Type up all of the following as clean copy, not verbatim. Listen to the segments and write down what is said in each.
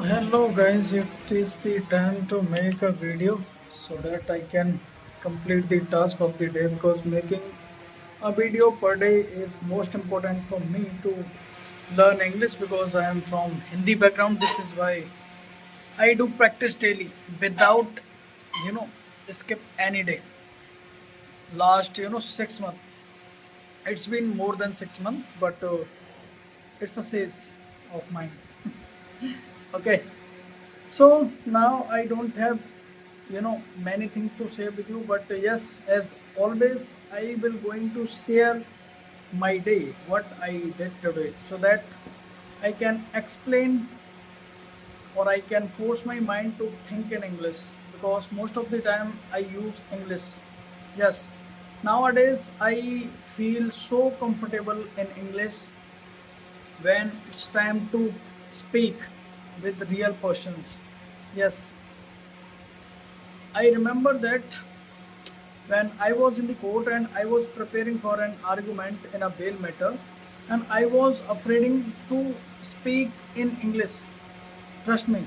Hello guys, it is the time to make a video so that I can complete the task of the day because making a video per day is most important for me to learn English because I am from Hindi background. This is why I do practice daily without you know skip any day. Last 6 months. It's been more than 6 months, but it's a phase of mine. Okay. So now I don't have many things to share with you, but yes, as always, I will going to share my day, what I did today, so that I can explain or I can force my mind to think in English because most of the time I use English. Yes, nowadays I feel so comfortable in English when it's time to speak with real persons. Yes, I remember that when I was in the court and I was preparing for an argument in a bail matter, and I was afraid to speak in English. Trust me,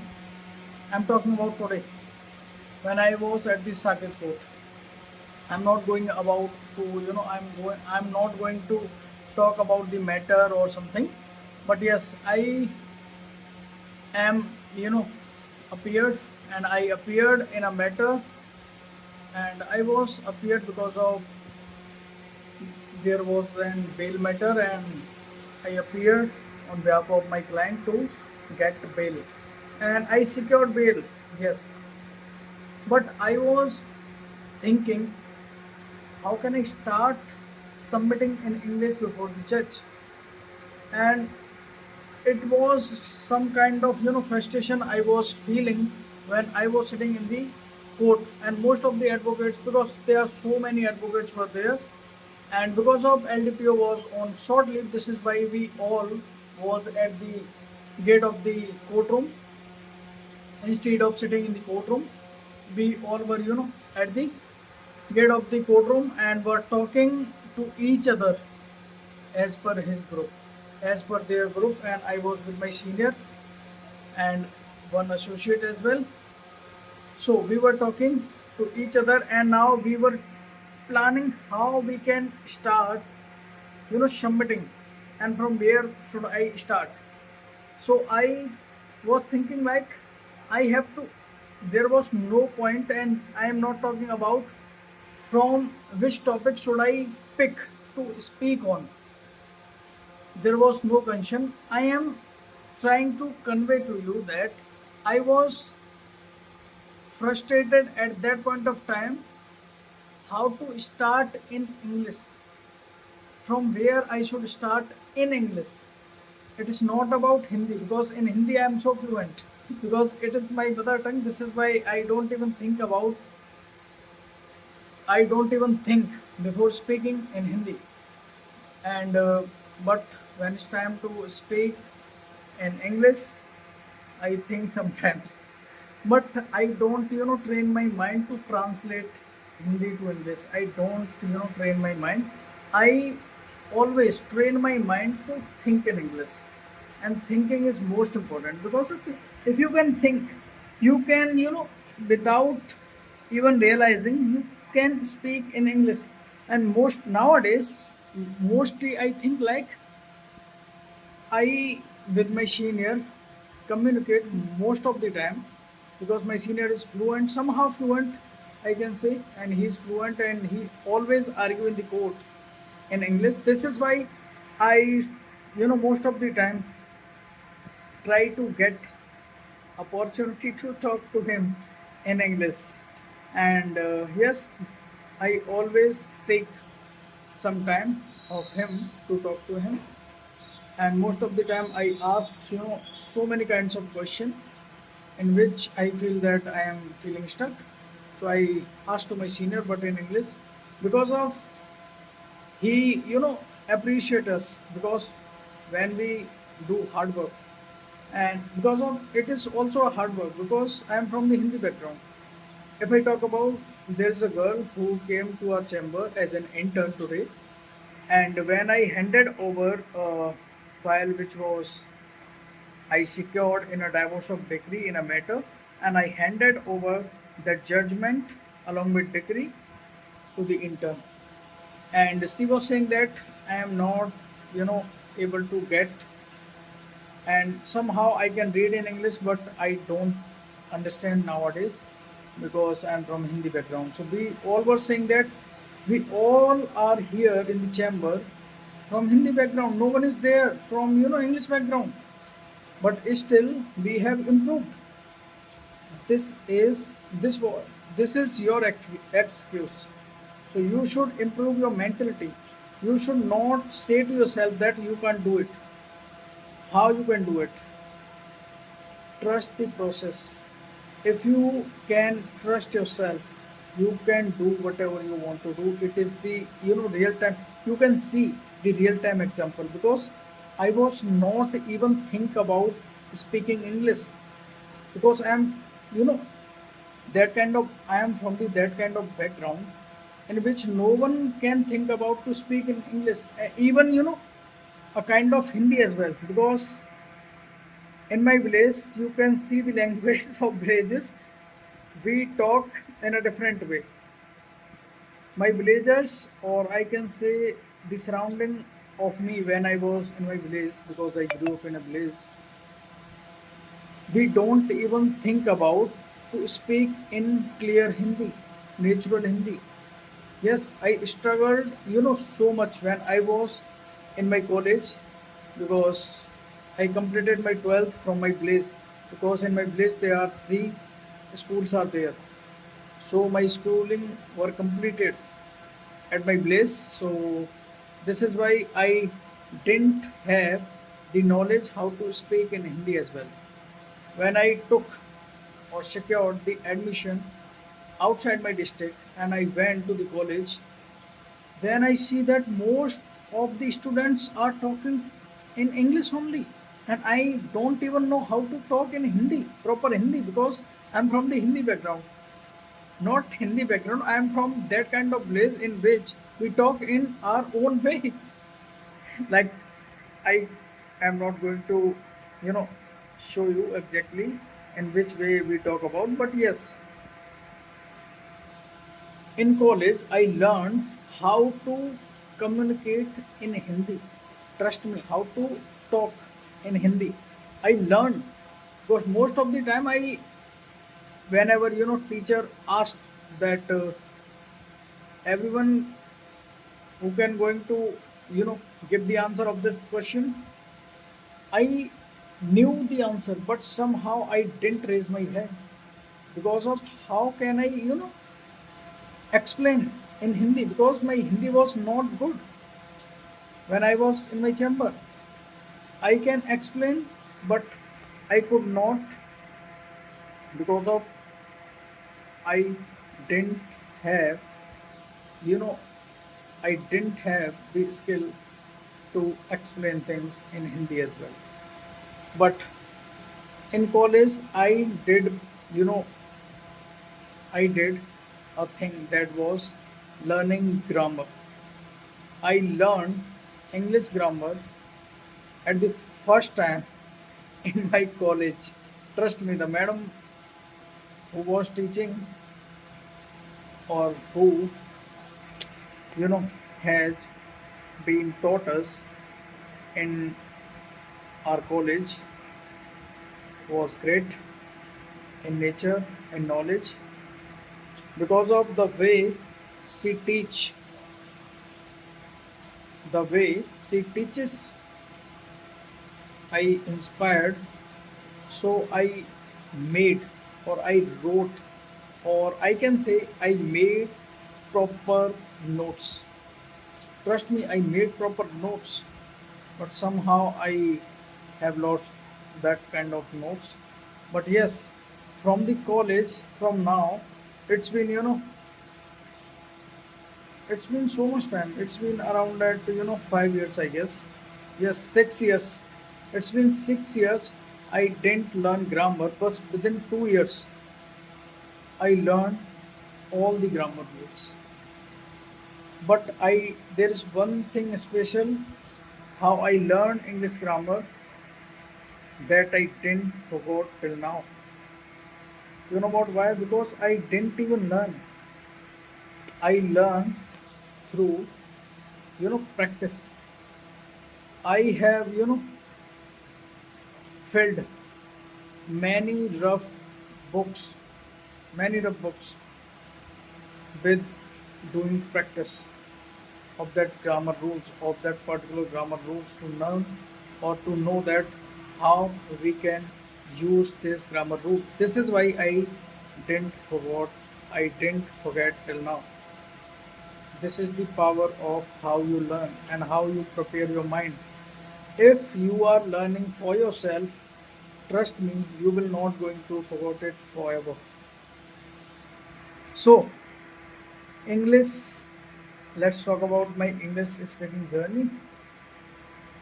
I'm talking about today. When I was at the circuit court, I'm not going about to I'm not going to talk about the matter or something. But yes, I am appeared and I appeared in a matter and I was appeared because of there was an bail matter and I appeared on behalf of my client to get bail and I secured bail. Yes, but I was thinking, how can I start submitting in English before the judge? And it was some kind of frustration I was feeling when I was sitting in the court, and most of the advocates, because there are so many advocates were there, and because of LDPO was on short leave, this is why we all was at the gate of the courtroom. Instead of sitting in the courtroom, we all were at the gate of the courtroom and were talking to each other as per his group, as per their group, and I was with my senior and one associate as well. So we were talking to each other, and now we were planning how we can start, submitting, and from where should I start. So I was thinking like I have to. There was no point, and I am not talking about from which topic should I pick to speak on. There was no confusion. I am trying to convey to you that I was frustrated at that point of time how to start in English, from where I should start in English. It is not about Hindi because in Hindi I am so fluent because it is my mother tongue. This is why I don't even think before speaking in Hindi. And but when it's time to speak in English, I think sometimes. But I don't, train my mind to translate Hindi to English. I don't, train my mind. I always train my mind to think in English. And thinking is most important because if you can think, you can, without even realizing, you can speak in English. And most nowadays, mostly I think like I, with my senior, communicate most of the time because my senior is fluent, somehow fluent, I can say, and he's fluent and he always argue in the court in English. This is why I, most of the time try to get opportunity to talk to him in English. And yes, I always seek some time of him to talk to him, and most of the time I ask so many kinds of question in which I feel that I am feeling stuck. So I ask to my senior but in English because of he appreciate us because when we do hard work, and because of it is also a hard work because I am from the Hindi background. If I talk about, there's a girl who came to our chamber as an intern today, and when I handed over a file which was I secured in a divorce of degree in a matter, and I handed over that judgment along with degree to the intern. And she was saying that I am not, you know, able to get, and somehow I can read in English, but I don't understand nowadays because I'm from Hindi background. So we all were saying that we all are here in the chamber from Hindi background. No one is there from English background, but still we have improved. This is your excuse. So you should improve your mentality. You should not say to yourself that you can't do it. How you can do it? Trust the process. If you can trust yourself, you can do whatever you want to do. It is the real time. You can see the real time example, because I was not even think about speaking English, because you know I am from that kind of background in which no one can think about to speak in English. Even a kind of Hindi as well, because in my village you can see the language of villages. We talk in a different way. My villagers, or I can say the surrounding of me when I was in my village, because I grew up in a village, we don't even think about to speak in clear Hindi, natural Hindi. Yes, I struggled, so much when I was in my college, because I completed my 12th from my place, because in my place there are three schools are there. So my schooling were completed at my place. So this is why I didn't have the knowledge how to speak in Hindi as well. When I took or secured the admission outside my district and I went to the college, then I see that most of the students are talking in English only. And I don't even know how to talk in Hindi, proper Hindi, because I'm from the Hindi background. Not Hindi background, I am from that kind of place in which we talk in our own way. Like, I am not going to, you know, show you exactly in which way we talk about, but yes, in college, I learned how to communicate in Hindi. Trust me, how to talk in Hindi. I learned, because most of the time whenever teacher asked that everyone who can going to give the answer of the question, I knew the answer, but somehow I didn't raise my hand, because of how can I explain in Hindi, because my Hindi was not good when I was in my chamber. I can explain, but I could not, because of I didn't have, you know, I didn't have the skill to explain things in Hindi as well. But in college, you know, I did a thing that was learning grammar. I learned English grammar at the first time in my college. Trust me, the madam who was teaching, or who you know has been taught us in our college, was great in nature and knowledge, because of she teach the way she teaches. I inspired, so I made, or I wrote, or I can say I made proper notes. Trust me, I made proper notes, but somehow I have lost that kind of notes. But yes, from the college, from now, it's been, it's been so much time. It's been around at, 5 years, I guess. Yes, 6 years. It's been 6 years. I didn't learn grammar, but within 2 years, I learned all the grammar words. But there is one thing special how I learned English grammar. that I didn't forget till now. You know about why? Because I didn't even learn. I learned through practice. I have filled many books, many rough books with doing practice of that grammar rules, of that particular grammar rules, to learn or to know that how we can use this grammar rule. This is why I didn't forget till now. This is the power of how you learn and how you prepare your mind. If you are learning for yourself, trust me, you will not going to forget it forever. So, English, let's talk about my English speaking journey.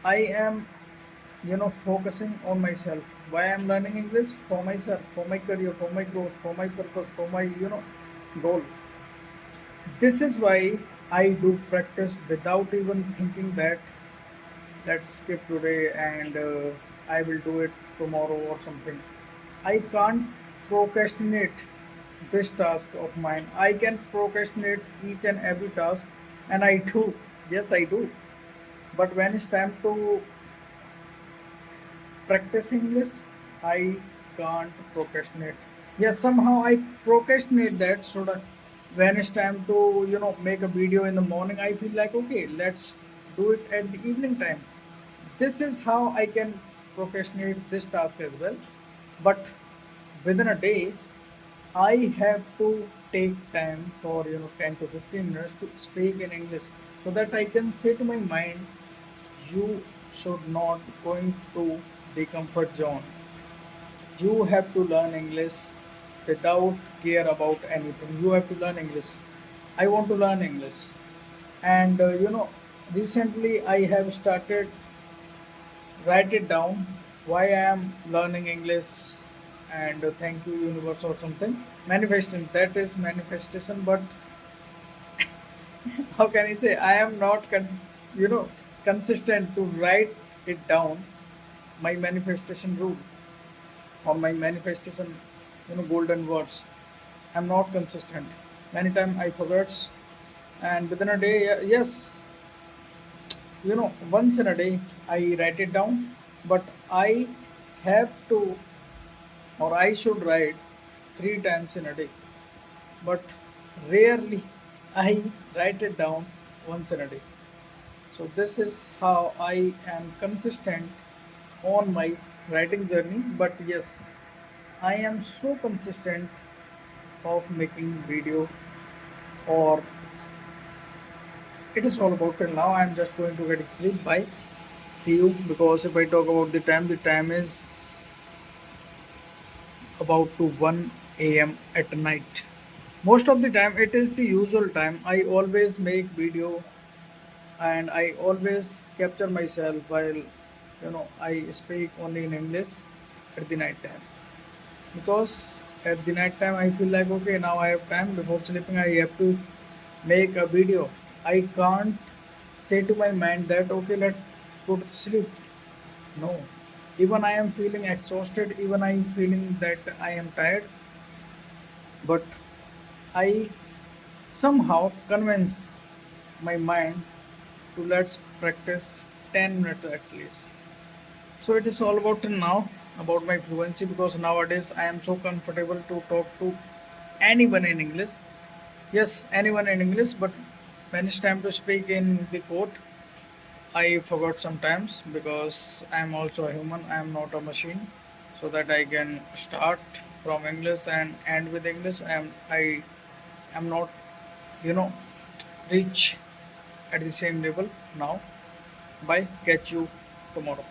I am, focusing on myself. Why I'm learning English? For myself, for my career, for my growth, for my purpose, for my, goal. This is why I do practice without even thinking that let's skip today and I will do it tomorrow or something. I can't procrastinate this task of mine. I can procrastinate each and every task, and I do. Yes, I do. But when it's time to practice English, I can't procrastinate. Yes, somehow I procrastinate that so that when it's time to make a video in the morning, I feel like okay, let's do it at the evening time. This is how I can procrastinate this task as well. But within a day, I have to take time for 10 to 15 minutes to speak in English so that I can say to my mind, you should not going to the comfort zone. You have to learn English without care about anything. You have to learn English. I want to learn English, and recently I have started write it down why I am learning English and thank you universe or something. Manifestation, that is manifestation, but how can I say I am not consistent to write it down my manifestation rule or my manifestation golden words. I'm not consistent. Many times I forget and within a day yes, once in a day I write it down, but I have to or I should write 3 times in a day, but rarely I write it down once in a day. So this is how I am consistent on my writing journey. But yes, I am so consistent of making video, or it is all about till now. I'm just going to get sleep. Bye. See you, because if I talk about the time is about to 1 a.m. at night. Most of the time it is the usual time. I always make video and I always capture myself while I speak only in English at the night time. Because at the night time I feel like okay, now I have time before sleeping, I have to make a video. I can't say to my mind that okay, let's go to sleep. No. Even I am feeling exhausted, even I am feeling that I am tired, but I somehow convince my mind to let's practice 10 minutes at least. So it is all about now about my fluency, because nowadays I am so comfortable to talk to anyone in English. Yes, anyone in English, but when it's time to speak in the court, I forgot sometimes because I am also a human. I am not a machine, so that I can start from English and end with English. I am not you know reach at the same level now. Bye. Catch you tomorrow.